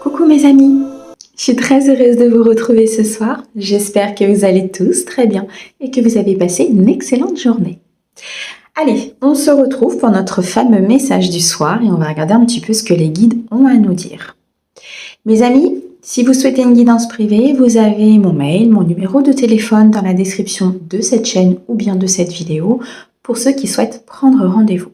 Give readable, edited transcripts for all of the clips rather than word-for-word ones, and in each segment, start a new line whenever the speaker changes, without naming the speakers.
Coucou mes amis, je suis très heureuse de vous retrouver ce soir. J'espère que vous allez tous très bien et que vous avez passé une excellente journée. Allez, on se retrouve pour notre fameux message du soir et on va regarder un petit peu ce que les guides ont à nous dire. Mes amis, si vous souhaitez une guidance privée, vous avez mon mail, mon numéro de téléphone dans la description de cette chaîne ou bien de cette vidéo pour ceux qui souhaitent prendre rendez-vous.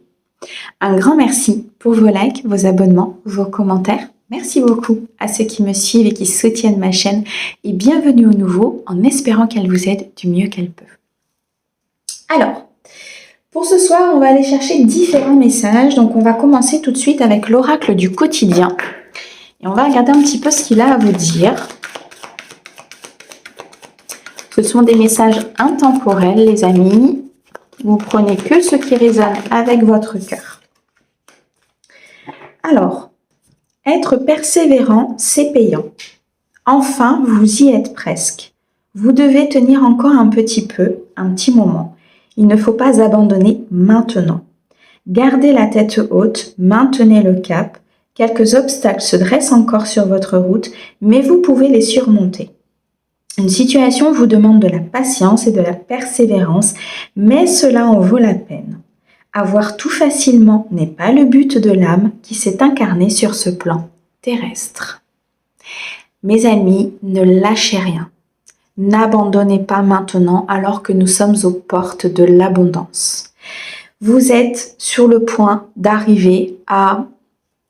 Un grand merci pour vos likes, vos abonnements, vos commentaires. Merci beaucoup à ceux qui me suivent et qui soutiennent ma chaîne et bienvenue aux nouveaux en espérant qu'elle vous aide du mieux qu'elle peut. Alors, pour ce soir, on va aller chercher différents messages. Donc, on va commencer tout de suite avec l'oracle du quotidien. Et on va regarder un petit peu ce qu'il a à vous dire. Ce sont des messages intemporels, les amis. Vous prenez que ce qui résonne avec votre cœur. Alors, être persévérant, c'est payant. Enfin, vous y êtes presque. Vous devez tenir encore un petit peu, un petit moment. Il ne faut pas abandonner maintenant. Gardez la tête haute, maintenez le cap. Quelques obstacles se dressent encore sur votre route, mais vous pouvez les surmonter. Une situation vous demande de la patience et de la persévérance, mais cela en vaut la peine. Avoir tout facilement n'est pas le but de l'âme qui s'est incarnée sur ce plan terrestre. Mes amis, ne lâchez rien. N'abandonnez pas maintenant alors que nous sommes aux portes de l'abondance. Vous êtes sur le point d'arriver à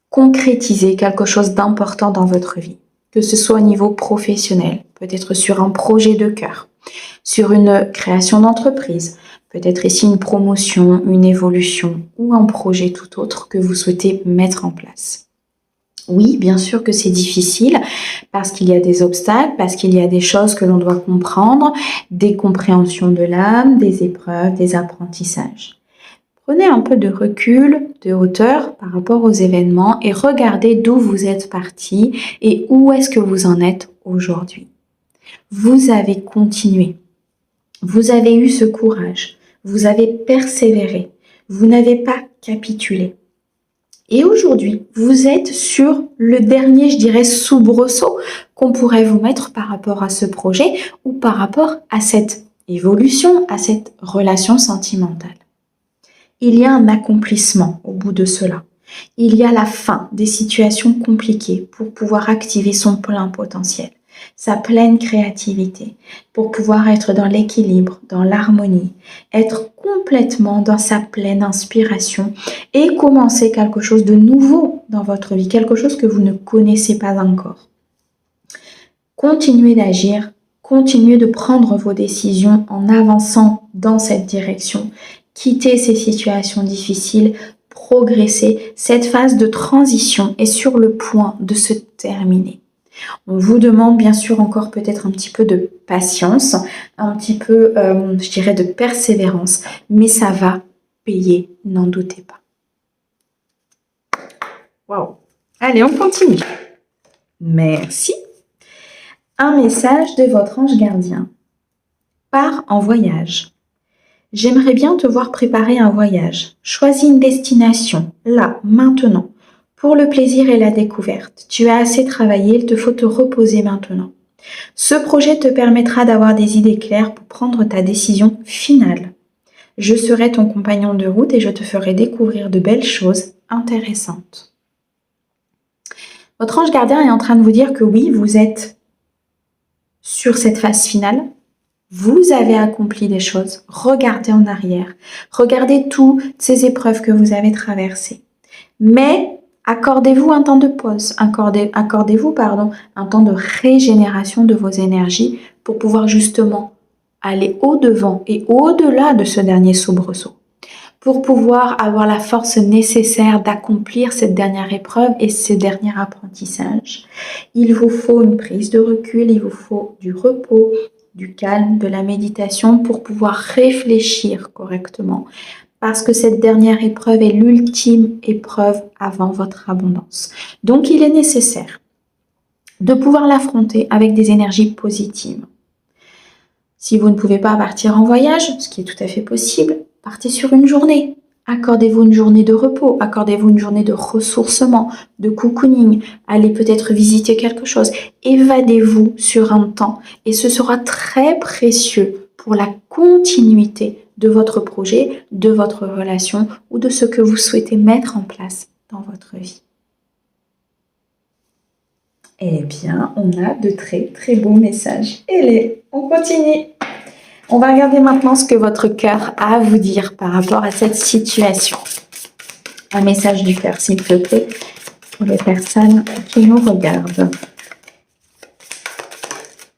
concrétiser quelque chose d'important dans votre vie, que ce soit au niveau professionnel, peut-être sur un projet de cœur, sur une création d'entreprise, peut-être ici une promotion, une évolution ou un projet tout autre que vous souhaitez mettre en place. Oui, bien sûr que c'est difficile parce qu'il y a des obstacles, parce qu'il y a des choses que l'on doit comprendre, des compréhensions de l'âme, des épreuves, des apprentissages. Prenez un peu de recul, de hauteur par rapport aux événements et regardez d'où vous êtes parti et où est-ce que vous en êtes aujourd'hui. Vous avez continué. Vous avez eu ce courage. Vous avez persévéré. Vous n'avez pas capitulé. Et aujourd'hui, vous êtes sur le dernier, je dirais, soubresaut qu'on pourrait vous mettre par rapport à ce projet ou par rapport à cette évolution, à cette relation sentimentale. Il y a un accomplissement au bout de cela. Il y a la fin des situations compliquées pour pouvoir activer son plein potentiel, sa pleine créativité, pour pouvoir être dans l'équilibre, dans l'harmonie, être complètement dans sa pleine inspiration et commencer quelque chose de nouveau dans votre vie, quelque chose que vous ne connaissez pas encore. Continuez d'agir, continuez de prendre vos décisions en avançant dans cette direction. Quittez ces situations difficiles, progressez. Cette phase de transition est sur le point de se terminer. On vous demande bien sûr encore peut-être un petit peu de patience, un petit peu, je dirais, de persévérance, mais ça va payer, n'en doutez pas. Waouh! Allez, on continue. Merci. Un message de votre ange gardien. Pars en voyage. J'aimerais bien te voir préparer un voyage. Choisis une destination, là, maintenant, pour le plaisir et la découverte. Tu as assez travaillé, il te faut te reposer maintenant. Ce projet te permettra d'avoir des idées claires pour prendre ta décision finale. Je serai ton compagnon de route et je te ferai découvrir de belles choses intéressantes. Votre ange gardien est en train de vous dire que oui, vous êtes sur cette phase finale. Vous avez accompli des choses. Regardez en arrière. Regardez toutes ces épreuves que vous avez traversées. Mais accordez-vous un temps de pause. Accordez-vous un temps de régénération de vos énergies pour pouvoir justement aller au-devant et au-delà de ce dernier soubresaut. Pour pouvoir avoir la force nécessaire d'accomplir cette dernière épreuve et ce dernier apprentissage, il vous faut une prise de recul, il vous faut du repos, du calme, de la méditation pour pouvoir réfléchir correctement. Parce que cette dernière épreuve est l'ultime épreuve avant votre abondance. Donc, il est nécessaire de pouvoir l'affronter avec des énergies positives. Si vous ne pouvez pas partir en voyage, ce qui est tout à fait possible, partez sur une journée. Accordez-vous une journée de repos, accordez-vous une journée de ressourcement, de cocooning, allez peut-être visiter quelque chose. Évadez-vous sur un temps et ce sera très précieux pour la continuité de votre projet, de votre relation ou de ce que vous souhaitez mettre en place dans votre vie. Eh bien, on a de très très beaux messages. Allez, on continue. On va regarder maintenant ce que votre cœur a à vous dire par rapport à cette situation. Un message du cœur, s'il te plaît, pour les personnes qui nous regardent.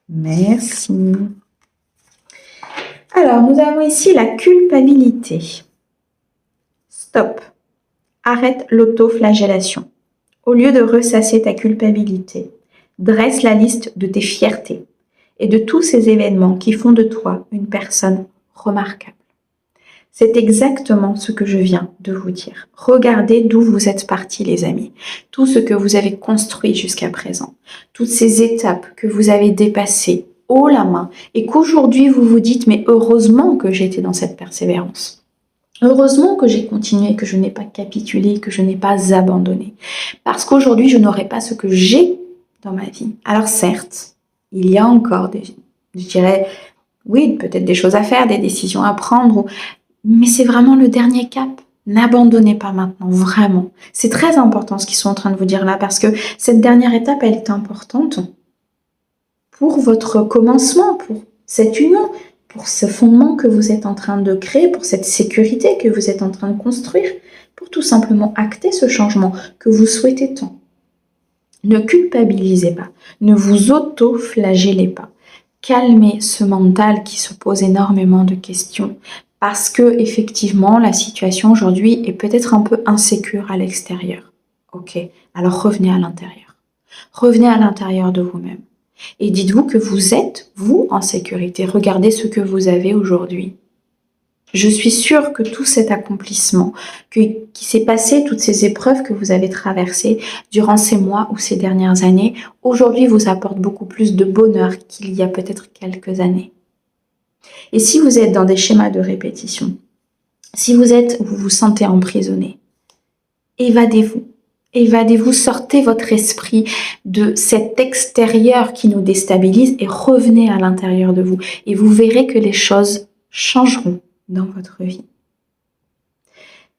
Merci. Alors, nous avons ici la culpabilité. Stop. Arrête l'autoflagellation. Au lieu de ressasser ta culpabilité, dresse la liste de tes fiertés et de tous ces événements qui font de toi une personne remarquable. C'est exactement ce que je viens de vous dire. Regardez d'où vous êtes partis, les amis. Tout ce que vous avez construit jusqu'à présent. Toutes ces étapes que vous avez dépassées haut la main et qu'aujourd'hui vous vous dites « mais heureusement que j'étais dans cette persévérance ». Heureusement que j'ai continué, que je n'ai pas capitulé, que je n'ai pas abandonné. Parce qu'aujourd'hui, je n'aurai pas ce que j'ai dans ma vie. Alors certes, il y a encore je dirais, oui, peut-être des choses à faire, des décisions à prendre, mais c'est vraiment le dernier cap. N'abandonnez pas maintenant, vraiment. C'est très important ce qu'ils sont en train de vous dire là, parce que cette dernière étape, elle est importante pour votre commencement, pour cette union, pour ce fondement que vous êtes en train de créer, pour cette sécurité que vous êtes en train de construire, pour tout simplement acter ce changement que vous souhaitez tant. Ne culpabilisez pas, ne vous auto-flagellez pas. Calmez ce mental qui se pose énormément de questions parce que effectivement la situation aujourd'hui est peut-être un peu insécure à l'extérieur. Ok, alors revenez à l'intérieur. Revenez à l'intérieur de vous-même. Et dites-vous que vous êtes, vous, en sécurité. Regardez ce que vous avez aujourd'hui. Je suis sûre que tout cet accomplissement, qui s'est passé, toutes ces épreuves que vous avez traversées durant ces mois ou ces dernières années, aujourd'hui vous apporte beaucoup plus de bonheur qu'il y a peut-être quelques années. Et si vous êtes dans des schémas de répétition, si vous vous sentez emprisonné, évadez-vous. Évadez-vous, sortez votre esprit de cet extérieur qui nous déstabilise et revenez à l'intérieur de vous. Et vous verrez que les choses changeront dans votre vie.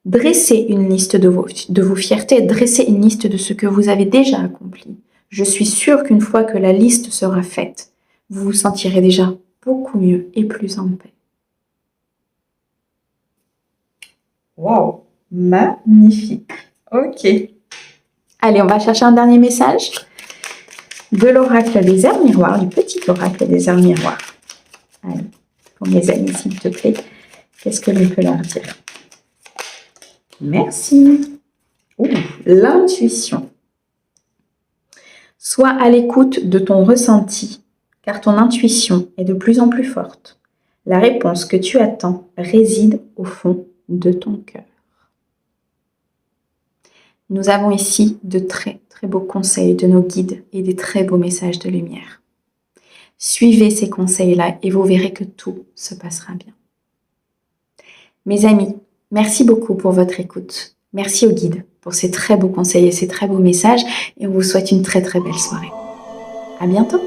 Dressez une liste de vos fiertés, dressez une liste de ce que vous avez déjà accompli. Je suis sûre qu'une fois que la liste sera faite, vous vous sentirez déjà beaucoup mieux et plus en paix. Wow, magnifique. Ok. Allez, on va chercher un dernier message de l'oracle des herbes miroirs, du petit oracle des herbes miroirs. Allez, pour mes amis, s'il te plaît, qu'est-ce que l'on peut leur dire? Merci. L'intuition. Sois à l'écoute de ton ressenti, car ton intuition est de plus en plus forte. La réponse que tu attends réside au fond de ton cœur. Nous avons ici de très très beaux conseils de nos guides et des très beaux messages de lumière. Suivez ces conseils-là et vous verrez que tout se passera bien. Mes amis, merci beaucoup pour votre écoute. Merci aux guides pour ces très beaux conseils et ces très beaux messages et on vous souhaite une très très belle soirée. À bientôt.